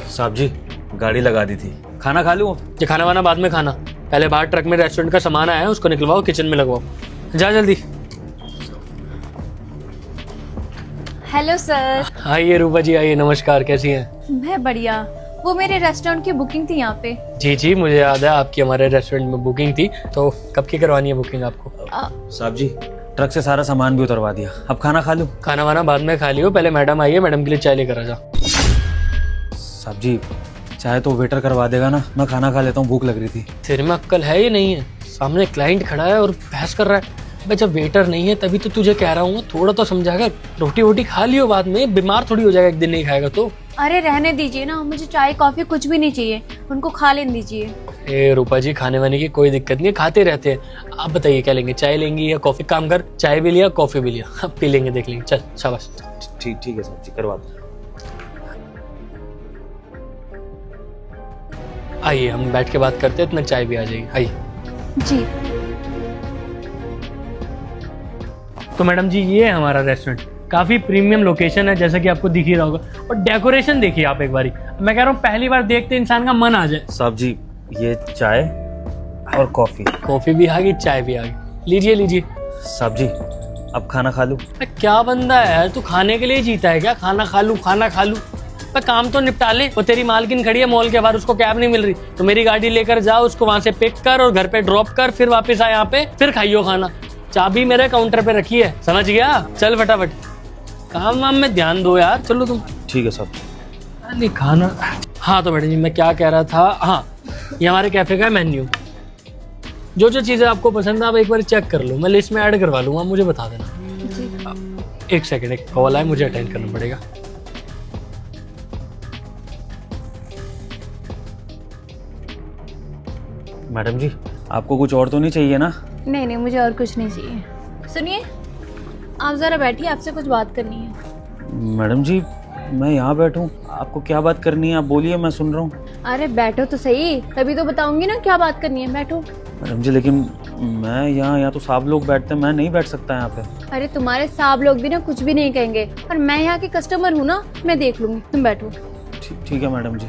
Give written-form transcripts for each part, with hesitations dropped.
साहब जी गाड़ी लगा दी थी, खाना खा लूँ? ये खाना वाना बाद में खाना, पहले बाहर ट्रक में रेस्टोरेंट का सामान आया है उसको निकलवाओ, किचन में लगवाओ, जा जल्दी। Hello sir. आइए रूपा जी, आइए, नमस्कार, कैसी हैं? मैं बढ़िया। वो मेरे रेस्टोरेंट की बुकिंग थी यहाँ पे। जी जी, मुझे याद है आपकी हमारे रेस्टोरेंट में बुकिंग थी, तो कब की करवानी है बुकिंग आपको? साहब जी ट्रक से सारा सामान भी उतरवा दिया, अब खाना खा लूँ? खाना वाना बाद में खा लियो, पहले मैडम आई है, मैडम के लिए चाय लेकर आ जा। साहब जी चाहे तो वेटर करवा देगा ना, मैं खाना खा लेता हूँ, भूख लग रही थी। तेरे में अक्ल है या नहीं है? सामने क्लाइंट खड़ा है और बहस कर रहा है। भाई जब वेटर नहीं है तभी तो तुझे कह रहा हूँ, थोड़ा तो समझाकर रोटी वोटी खा लियो, बाद में बीमार थोड़ी हो जाएगा एक दिन नहीं खाएगा तो। अरे रहने दीजिए ना, मुझे चाय कॉफी कुछ भी नहीं चाहिए, उनको खा लेने दीजिए। ए रूपा जी, खाने वाने की कोई दिक्कत नहीं है, खाते रहते हैं। आप बताइए क्या लेंगे, चाय लेंगी या कॉफी? काम कर, चाय भी लिया कॉफी भी लिया, अब पी लेंगे, देख लेंगे। चल शाबाश। ठीक है साहब जी, करवा दो। आइए हम बैठ के बात करते हैं, इतना चाय भी आ जाएगी, आइए। जी। तो मैडम जी ये है हमारा रेस्टोरेंट, काफी प्रीमियम लोकेशन है जैसा कि आपको दिख ही रहा होगा, और डेकोरेशन देखिए आप एक बारी, मैं कह रहा हूँ पहली बार देखते इंसान का मन आ जाए। साहब जी ये चाय और कॉफी। कॉफी भी आ गई, चाय भी आ गई, लीजिए लीजिए। साहब जी अब खाना खा लूँ? क्या बंदा है यार, तू खाने के लिए जीता है क्या? खाना खा लूं, खाना खा लूं। काम तो निपटा ले। वो तेरी मालकिन खड़ी है मॉल के बाहर, उसको कैब नहीं मिल रही, तो मेरी गाड़ी लेकर जा, उसको वहां से पिक कर और घर पे ड्रॉप कर, फिर वापस आ यहाँ पे, फिर खाइयो खाना। चाबी मेरे काउंटर पे रखी है, समझ गया? चल फटाफट, काम वाम में ध्यान दो यार। चलो तुम। ठीक है साहब जी। नहीं खाना। हाँ तो मैडम जी मैं क्या कह रहा था, हाँ ये हमारे कैफे का मेन्यू, जो जो चीजें आपको पसंद है आप एक बार चेक कर लो, मैं लिस्ट में ऐड करवा लूंगा, मुझे बता देना। एक सेकंड, एक कॉल आए, मुझे अटेंड करना पड़ेगा। मैडम जी आपको कुछ और तो नहीं चाहिए ना? नहीं नहीं, मुझे और कुछ नहीं चाहिए। सुनिए, आप जरा बैठिए, आपसे कुछ बात करनी है। मैडम जी मैं यहाँ बैठूँ, आपको क्या बात करनी है? आप बोलिए, मैं सुन रहा हूँ। अरे बैठो तो सही, तभी तो बताऊंगी ना क्या बात करनी है। बैठो। मैडम जी लेकिन मैं यहाँ तो सब लोग बैठते हैं, मैं नहीं बैठ सकता यहाँ पे। अरे तुम्हारे साहब लोग भी ना कुछ भी नहीं कहेंगे, और मैं यहाँ की कस्टमर हूँ ना, मैं देख लूंगी, तुम बैठो। ठीक है मैडम जी।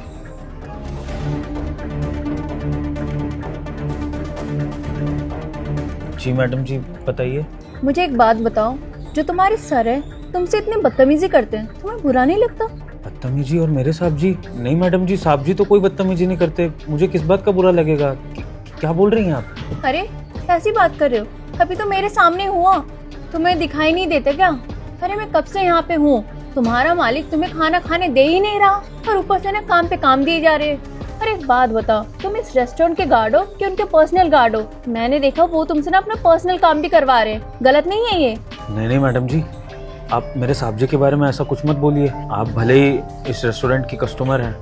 जी मैडम जी बताइए। मुझे एक बात बताओ, जो तुम्हारे सर है तुमसे इतनी बदतमीजी करते हैं, तुम्हें बुरा नहीं लगता? बदतमीजी और मेरे साहब जी? नहीं मैडम जी, साहब जी तो कोई बदतमीजी नहीं करते, मुझे किस बात का बुरा लगेगा? क्या बोल रही हैं आप? अरे कैसी बात कर रहे हो, अभी तो मेरे सामने हुआ, तुम्हें दिखाई नहीं देता क्या? अरे मैं कब से यहाँ पे हूँ, तुम्हारा मालिक तुम्हें खाना खाने दे ही नहीं रहा, और ऊपर से ना काम पे काम दिए जा रहे हैं। अरे एक बात बताओ, तुम इस रेस्टोरेंट के गार्ड हो कि उनके पर्सनल गार्ड हो? मैंने देखा वो तुमसे ना अपना पर्सनल काम भी करवा रहे हैं, गलत नहीं है ये? नहीं मैडम जी, आप मेरे साहब जी के बारे में ऐसा कुछ मत बोलिए। आप भले ही इस रेस्टोरेंट की कस्टमर हैं,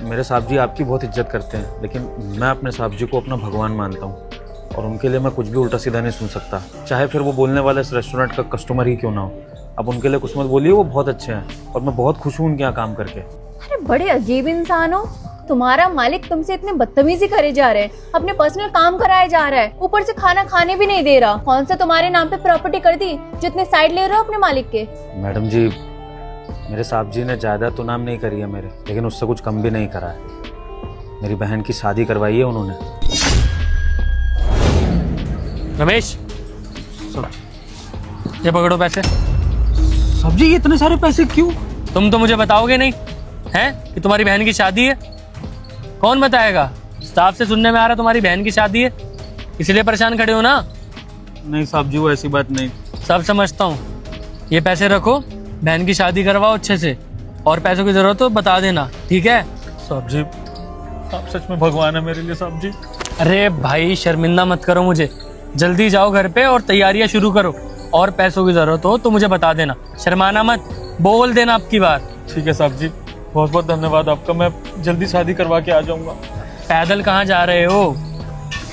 मेरे साहब जी आपकी बहुत इज्जत करते हैं, लेकिन मैं अपने साहब जी को अपना भगवान मानता हूँ, और उनके लिए मैं कुछ भी उल्टा सीधा नहीं सुन सकता, चाहे फिर वो बोलने वाला इस रेस्टोरेंट का कस्टमर ही क्यों ना हो। आप उनके लिए कुछ मत बोलिए, वो बहुत अच्छे हैं और मैं बहुत खुश हूँ उनके यहाँ काम करके। अरे बड़े अजीब इंसान हो, तुम्हारा मालिक तुमसे इतने बदतमीजी करे जा रहे हैं, अपने पर्सनल काम कराए जा रहा है, ऊपर से खाना खाने भी नहीं दे रहा। कौन सा तुम्हारे नाम पे प्रॉपर्टी कर दी जो इतने साइड ले रहे हो अपने मालिक के? मैडम जी मेरे साहब जी ने जायदाद तो नाम नहीं करी है मेरे, लेकिन उससे कुछ कम भी नहीं करा है। मेरी बहन की शादी करवाई है उन्होंने। रमेश ये पकड़ो पैसे। साहब जी इतने सारे पैसे क्यों? तुम तो मुझे बताओगे नहीं हैं कि तुम्हारी बहन की शादी है? कौन बताएगा? स्टाफ से सुनने में आ रहा तुम्हारी बहन की शादी है, इसलिए परेशान खड़े हो ना? नहीं साहब जी वो ऐसी बात नहीं। सब समझता हूँ, ये पैसे रखो, बहन की शादी करवाओ अच्छे से, और पैसों की जरूरत हो बता देना, ठीक है? साहब जी आप सच में भगवान है मेरे लिए साहब जी। अरे भाई शर्मिंदा मत करो मुझे, जल्दी जाओ घर पे और तैयारियां शुरू करो, और पैसों की जरूरत हो तो मुझे बता देना, शर्माना मत, बोल देना आपकी बार। ठीक है साहब जी, बहुत बहुत धन्यवाद आपका, मैं जल्दी शादी करवा के आ जाऊंगा। पैदल कहाँ जा रहे हो?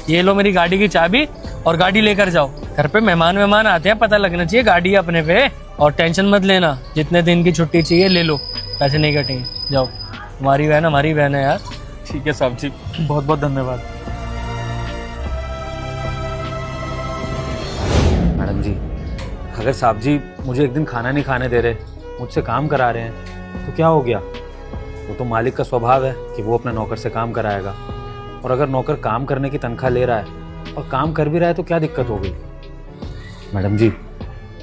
ये लो मेरी गाड़ी की चाबी और गाड़ी लेकर जाओ, घर पे मेहमान आते हैं, पता लगना चाहिए गाड़ी अपने पे। और टेंशन मत लेना, जितने दिन की छुट्टी चाहिए ले लो, पैसे नहीं कटेंगे, जाओ। हमारी बहन हमारी बहन है यार। ठीक है साहब जी, बहुत बहुत धन्यवाद। मैडम जी अगर साहब जी मुझे एक दिन खाना नहीं खाने दे रहे, मुझसे काम करा रहे हैं, तो क्या हो गया? वो तो मालिक का स्वभाव है कि वो अपने नौकर से काम कराएगा। और अगर नौकर काम करने की तनख्वाह ले रहा है और काम कर भी रहा है तो क्या दिक्कत हो गई? मैडम जी,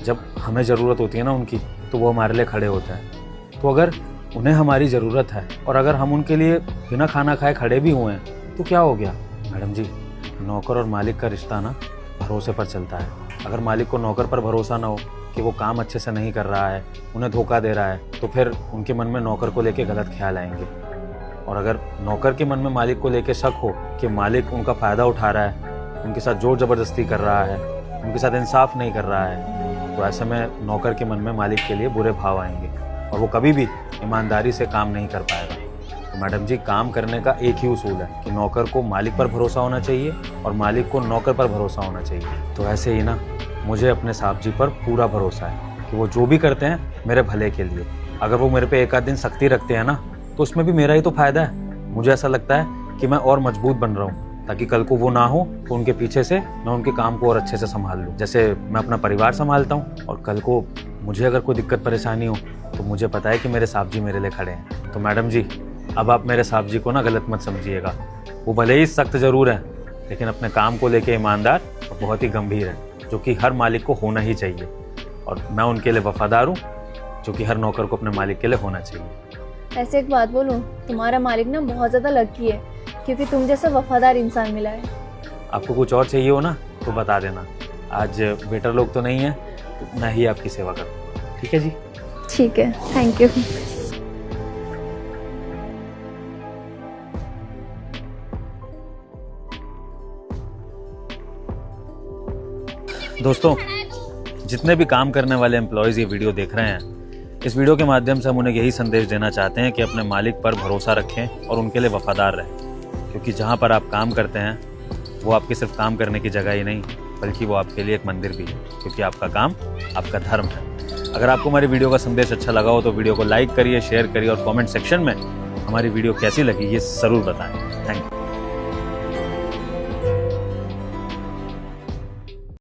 जब हमें ज़रूरत होती है ना उनकी, तो वो हमारे लिए खड़े होते हैं। तो अगर उन्हें हमारी ज़रूरत है और अगर हम उनके लिए बिना खाना खाए खड़े भी हुए हैं तो क्या हो गया? मैडम जी, नौकर और मालिक का रिश्ता ना भरोसे पर चलता है। अगर मालिक को नौकर पर भरोसा ना हो कि वो काम अच्छे से नहीं कर रहा है, उन्हें धोखा दे रहा है, तो फिर उनके मन में नौकर को लेके गलत ख्याल आएंगे। और अगर नौकर के मन में मालिक को लेके शक हो कि मालिक उनका फ़ायदा उठा रहा है, उनके साथ जोर ज़बरदस्ती कर रहा है, उनके साथ इंसाफ नहीं कर रहा है, तो ऐसे में नौकर के मन में मालिक के लिए बुरे भाव आएंगे और वो कभी भी ईमानदारी से काम नहीं कर पाएगा। तो मैडम जी, काम करने का एक ही उसूल है कि नौकर को मालिक पर भरोसा होना चाहिए और मालिक को नौकर पर भरोसा होना चाहिए। तो ऐसे ही ना, मुझे अपने साहब जी पर पूरा भरोसा है कि वो जो भी करते हैं मेरे भले के लिए। अगर वो मेरे पे एक आध दिन सख्ती रखते हैं ना, तो उसमें भी मेरा ही तो फायदा है। मुझे ऐसा लगता है कि मैं और मजबूत बन रहा हूँ, ताकि कल को वो ना हो तो उनके पीछे से मैं उनके काम को और अच्छे से संभाल लूँ, जैसे मैं अपना परिवार संभालता हूँ। और कल को मुझे अगर कोई दिक्कत परेशानी हो तो मुझे पता है कि मेरे साहब जी मेरे लिए खड़े हैं। तो मैडम जी, अब आप मेरे साहब जी को ना गलत मत समझिएगा। वो भले ही सख्त ज़रूर है, लेकिन अपने काम को लेके ईमानदार और बहुत ही गंभीर है, जो कि हर मालिक को होना ही चाहिए। और मैं उनके लिए वफादार हूँ, जो कि हर नौकर को अपने मालिक के लिए होना चाहिए। ऐसे एक बात बोलूं, तुम्हारा मालिक ना बहुत ज़्यादा लकी है, क्योंकि तुम जैसा वफादार इंसान मिला है। आपको कुछ और चाहिए हो ना तो बता देना। आज वेटर लोग तो नहीं है, तो मैं ही आपकी सेवा करूँ। ठीक है जी? ठीक है, थैंक यू। दोस्तों, जितने भी काम करने वाले एम्प्लॉयज़ ये वीडियो देख रहे हैं, इस वीडियो के माध्यम से हम उन्हें यही संदेश देना चाहते हैं कि अपने मालिक पर भरोसा रखें और उनके लिए वफादार रहें। क्योंकि जहाँ पर आप काम करते हैं वो आपकी सिर्फ काम करने की जगह ही नहीं, बल्कि वो आपके लिए एक मंदिर भी है, क्योंकि आपका काम आपका धर्म है। अगर आपको हमारी वीडियो का संदेश अच्छा लगा हो तो वीडियो को लाइक करिए, शेयर करिए और कमेंट सेक्शन में हमारी वीडियो कैसी लगी ये ज़रूर बताएं। Thank you.